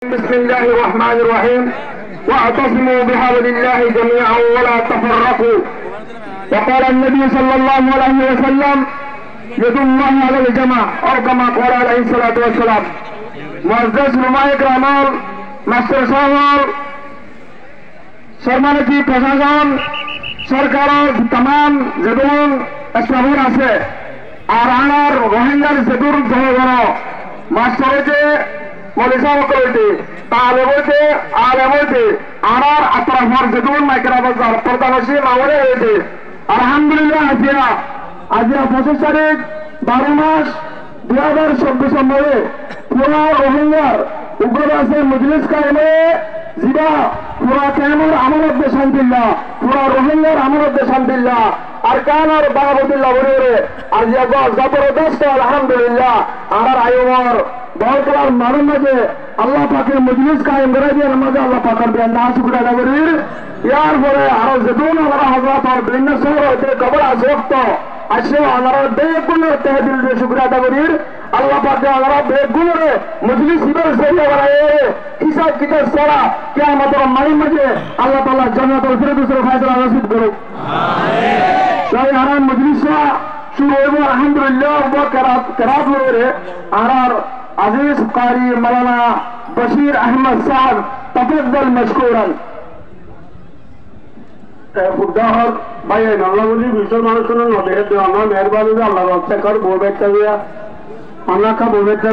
بسم الله الرحمن الرحيم واعتصموا بحبل الله جميعا ولا تفرقوا. وقال النبي صلى الله عليه وسلم يد الله على الجماعة أو كما قال عليه الصلاة والسلام. معزز علماء کرام master সাহেব সম্মানিত প্রশাসন সরকারের तमाम যেগুন স্টাফ আছে আর আমার রোহিঙ্গার যেগুন জনগণ মাস্টার হইতে মলিসা হইতে তাহলে হইতে আলেম হইতে আমার আত্রাফর যেগুন মাইকেরা বাজার প্রধানসী মামলে হইতে আলহামদুলিল্লাহ আজিয়া 25 তারিখ 12 মাস 2024 নম্বরে পুরা রোহিঙ্গার উগ্রবাদের মজলিস কায়েমে জিবা পুরা কেমন আমানত দেশান্তিল্লাহ পুরা রোহিঙ্গার আমানত দেশান্তিল্লাহ আরকান আর বাহাবুল্লাহ বলে আর জবরদস্ত আলহামদুলিল্লাহ আমার আয়ুমর বহুতবার মানব মাঝে আল্লাহ পাকের মজলিস কায়েম করে দিয়ে মাঝে আল্লাহ পাকের দেন না শুকর আদা করি ইয়ার পরে আরো যেতুন আমরা হযরত আর বিভিন্ন শহর হইতে কবর আসক্ত আসে আমরা বেগুনের তহবিল দিয়ে শুকর আদা করি আল্লাহ পাকে আমরা বেগুনের মজলিস হিসেবে সরিয়ে বাড়ায় হিসাব কিতাব সারা কিয়ামতের মাঝে মাঝে আল্লাহ তাআলা জান্নাতুল ফিরদাউসের ফায়সালা নসিব করুক আমিন। সেই হারাম মজলিসা শুরু হইব আলহামদুলিল্লাহ কেরাত লরে আর আজিজ কারি মাওলানা বশির আহমদ সাহেব তফাদ্দল মশকুরান। উদাহরণ ভাই আল্লাহ বলি বিশ্বের মানুষের নদী দেওয়া মেহরবানি আল্লাহ রক্ষা কর বউ বেচা দিয়া অনেক বউ বেচা